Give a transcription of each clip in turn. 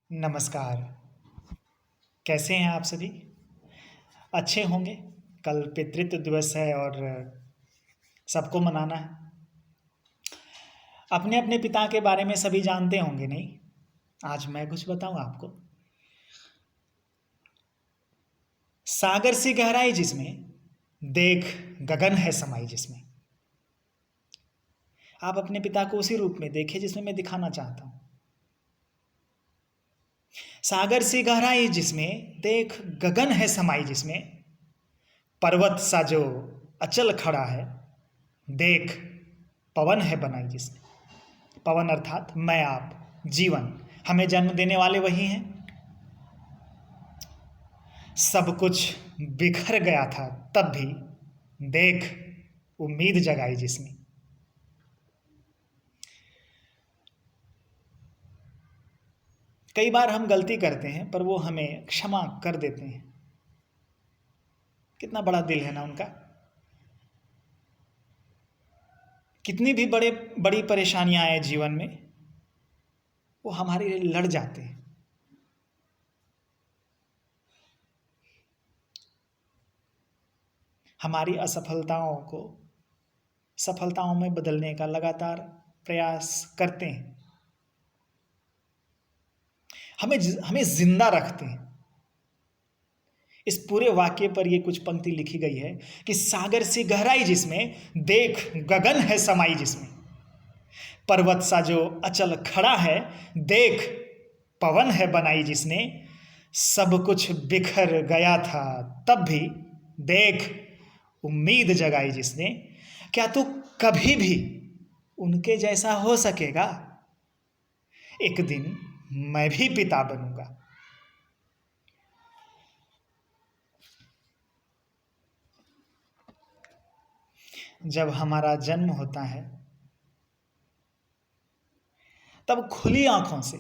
नमस्कार। कैसे हैं आप सभी? अच्छे होंगे। कल पितृत्व दिवस है और सबको मनाना है। अपने अपने पिता के बारे में सभी जानते होंगे नहीं? आज मैं कुछ बताऊं आपको। सागर सी गहराई जिसमें, देख गगन है समाई जिसमें। आप अपने पिता को उसी रूप में देखें जिसमें मैं दिखाना चाहता हूं। सागर सी गहराई जिसमें, देख गगन है समाई जिसमें। पर्वत सा जो अचल खड़ा है, देख पवन है बनाई जिसने। पवन अर्थात मैं आप, जीवन। हमें जन्म देने वाले वही हैं। सब कुछ बिखर गया था तब भी, देख उम्मीद जगाई जिसने। कई बार हम गलती करते हैं पर वो हमें क्षमा कर देते हैं। कितना बड़ा दिल है ना उनका। कितनी भी बड़ी परेशानियां आए जीवन में, वो हमारे लिए लड़ जाते हैं। हमारी असफलताओं को सफलताओं में बदलने का लगातार प्रयास करते हैं। हमें हमें जिंदा रखते हैं। इस पूरे वाक्य पर ये कुछ पंक्ति लिखी गई है कि सागर सी गहराई जिसमें, देख गगन है समाई जिसमें। पर्वत सा जो अचल खड़ा है, देख पवन है बनाई जिसने। सब कुछ बिखर गया था तब भी, देख उम्मीद जगाई जिसने। क्या तू कभी भी उनके जैसा हो सकेगा? एक दिन मैं भी पिता बनूंगा। जब हमारा जन्म होता है तब खुली आंखों से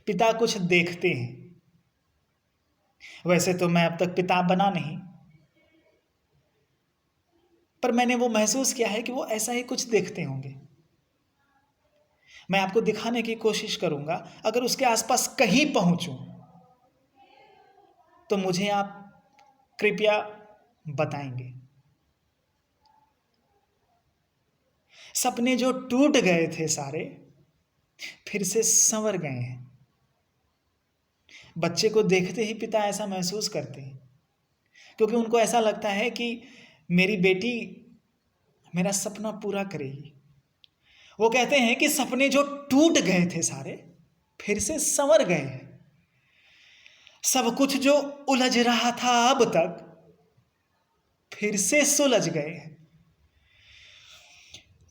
पिता कुछ देखते हैं। वैसे तो मैं अब तक पिता बना नहीं, पर मैंने वो महसूस किया है कि वो ऐसा ही कुछ देखते होंगे। मैं आपको दिखाने की कोशिश करूंगा। अगर उसके आसपास कहीं पहुंचूं तो मुझे आप कृपया बताएंगे। सपने जो टूट गए थे सारे, फिर से संवर गए हैं। बच्चे को देखते ही पिता ऐसा महसूस करते हैं, क्योंकि उनको ऐसा लगता है कि मेरी बेटी मेरा सपना पूरा करेगी। वो कहते हैं कि सपने जो टूट गए थे सारे, फिर से संवर गए हैं। सब कुछ जो उलझ रहा था अब तक, फिर से सुलझ गए हैं।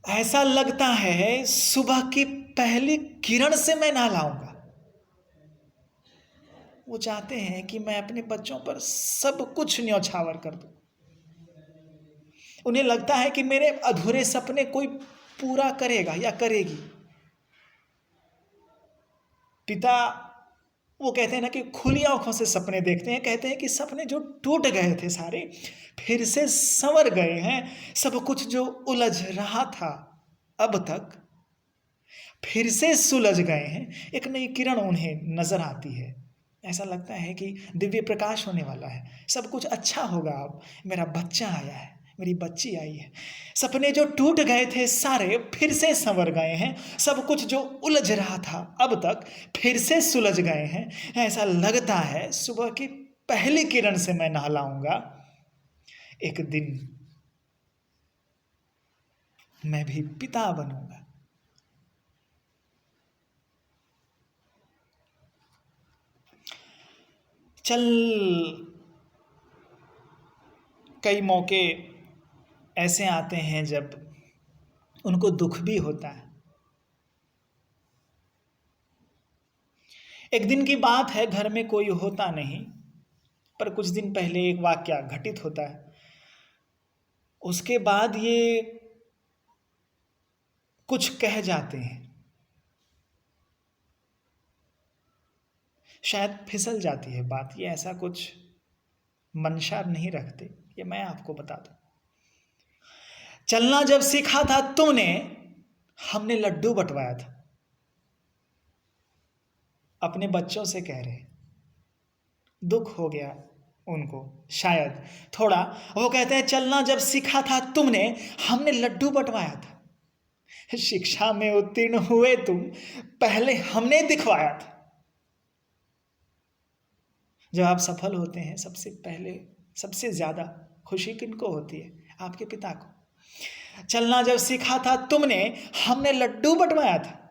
ऐसा लगता है सुबह की पहली किरण से मैं नहलाऊंगा। वो चाहते हैं कि मैं अपने बच्चों पर सब कुछ न्यौछावर कर दूं। उन्हें लगता है कि मेरे अधूरे सपने कोई पूरा करेगा या करेगी। पिता, वो कहते हैं ना कि खुली आंखों से सपने देखते हैं। कहते हैं कि सपने जो टूट गए थे सारे, फिर से संवर गए हैं। सब कुछ जो उलझ रहा था अब तक, फिर से सुलझ गए हैं। एक नई किरण उन्हें नजर आती है। ऐसा लगता है कि दिव्य प्रकाश होने वाला है। सब कुछ अच्छा होगा। अब मेरा बच्चा आया है, मेरी बच्ची आई है। सपने जो टूट गए थे सारे, फिर से संवर गए हैं। सब कुछ जो उलझ रहा था अब तक, फिर से सुलझ गए हैं। ऐसा लगता है सुबह की पहली किरण से मैं नहलाऊंगा। एक दिन मैं भी पिता बनूंगा। चल, कई मौके ऐसे आते हैं जब उनको दुख भी होता है। एक दिन की बात है, घर में कोई होता नहीं, पर कुछ दिन पहले एक वाकया घटित होता है। उसके बाद ये कुछ कह जाते हैं। शायद फिसल जाती है बात। ये ऐसा कुछ मंशा नहीं रखते। ये मैं आपको बता दूं। चलना जब सीखा था तुमने, हमने लड्डू बंटवाया था। अपने बच्चों से कह रहे, दुख हो गया उनको शायद थोड़ा। वो कहते हैं चलना जब सीखा था तुमने, हमने लड्डू बंटवाया था। शिक्षा में उत्तीर्ण हुए तुम, पहले हमने दिखवाया था। जब आप सफल होते हैं सबसे पहले सबसे ज्यादा खुशी किनको होती है? आपके पिता को। चलना जब सीखा था तुमने, हमने लड्डू बंटवाया था।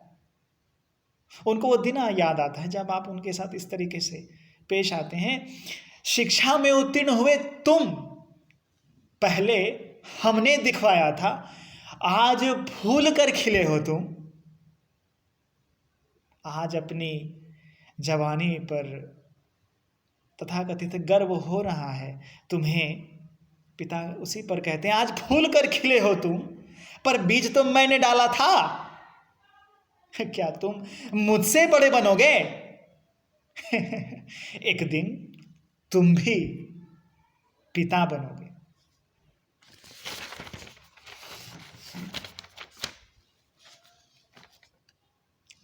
उनको वो दिन याद आता है जब आप उनके साथ इस तरीके से पेश आते हैं। शिक्षा में उत्तीर्ण हुए तुम, पहले हमने दिखवाया था, आज भूल कर खिले हो तुम। आज अपनी जवानी पर तथाकथित गर्व हो रहा है तुम्हें। पिता उसी पर कहते हैं आज भूल कर खिले हो तुम, पर बीज तो मैंने डाला था। क्या तुम मुझसे बड़े बनोगे? एक दिन तुम भी पिता बनोगे।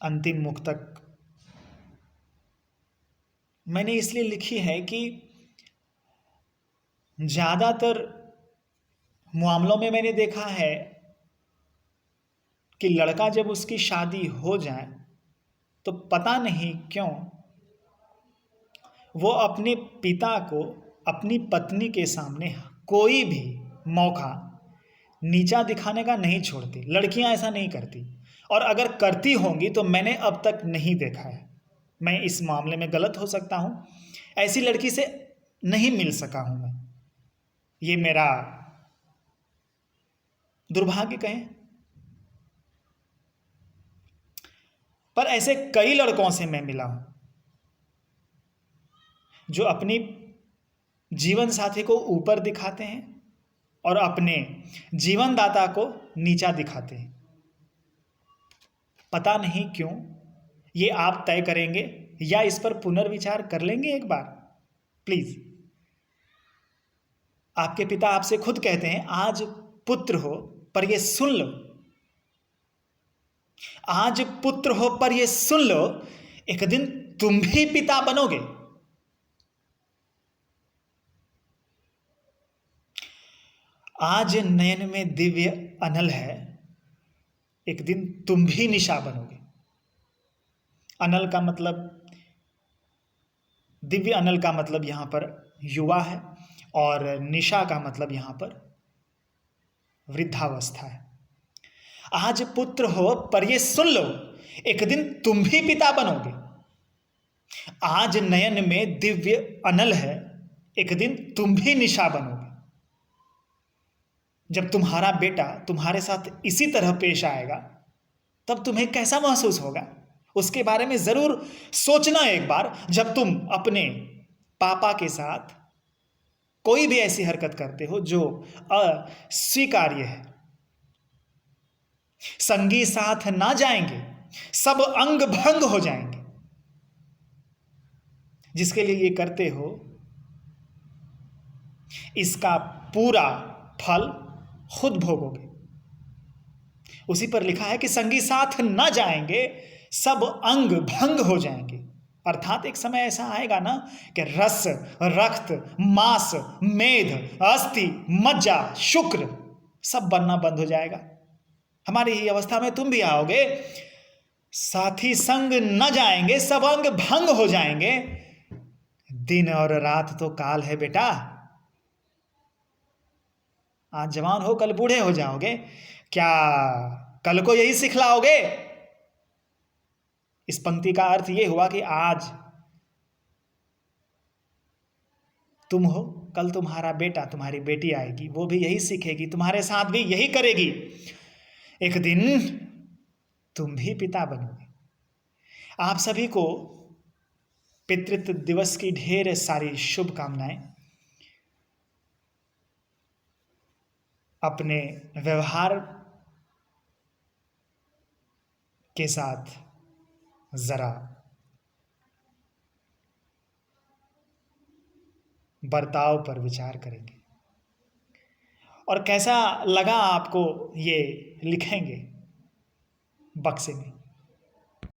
अंतिम मुक्तक मैंने इसलिए लिखी है कि ज्यादातर मामलों में मैंने देखा है कि लड़का जब उसकी शादी हो जाए तो पता नहीं क्यों वो अपने पिता को अपनी पत्नी के सामने कोई भी मौका नीचा दिखाने का नहीं छोड़ती। लड़कियां ऐसा नहीं करती, और अगर करती होंगी तो मैंने अब तक नहीं देखा है। मैं इस मामले में गलत हो सकता हूं, ऐसी लड़की से नहीं मिल सका हूं मैं, ये मेरा दुर्भाग्य कहें। पर ऐसे कई लड़कों से मैं मिला हूं जो अपनी जीवन साथी को ऊपर दिखाते हैं और अपने जीवनदाता को नीचा दिखाते हैं। पता नहीं क्यों, ये आप तय करेंगे या इस पर पुनर्विचार कर लेंगे एक बार प्लीज। आपके पिता आपसे खुद कहते हैं आज पुत्र हो पर ये सुन लो, आज पुत्र हो पर ये सुन लो, एक दिन तुम भी पिता बनोगे। आज नयन में दिव्य अनल है, एक दिन तुम भी निशा बनोगे। अनल का मतलब, दिव्य अनल का मतलब यहां पर युवा है, और निशा का मतलब यहां पर वृद्धावस्था है। आज पुत्र हो पर ये सुन लो, एक दिन तुम भी पिता बनोगे। आज नयन में दिव्य अनल है, एक दिन तुम भी निशा बनोगे। जब तुम्हारा बेटा तुम्हारे साथ इसी तरह पेश आएगा तब तुम्हें कैसा महसूस होगा, उसके बारे में जरूर सोचना एक बार। जब तुम अपने पापा के साथ कोई भी ऐसी हरकत करते हो जो अस्वीकार्य है। संगी साथ ना जाएंगे, सब अंग भंग हो जाएंगे। जिसके लिए ये करते हो इसका पूरा फल खुद भोगोगे। उसी पर लिखा है कि संगी साथ ना जाएंगे, सब अंग भंग हो जाएंगे। अर्थात एक समय ऐसा आएगा ना कि रस, रक्त, मांस, मेद, अस्थि, मज्जा, शुक्र सब बनना बंद हो जाएगा। हमारी ही अवस्था में तुम भी आओगे। साथी संग न जाएंगे, सब अंग भंग हो जाएंगे। दिन और रात तो काल है बेटा। आज जवान हो कल बूढ़े हो जाओगे, क्या कल को यही सिखलाओगे? इस पंक्ति का अर्थ यह हुआ कि आज तुम हो, कल तुम्हारा बेटा, तुम्हारी बेटी आएगी, वो भी यही सीखेगी, तुम्हारे साथ भी यही करेगी। एक दिन तुम भी पिता बनोगे। आप सभी को पितृत्व दिवस की ढेर सारी शुभकामनाएं। अपने व्यवहार के साथ जरा बर्ताव पर विचार करेंगे, और कैसा लगा आपको ये लिखेंगे बक्से में।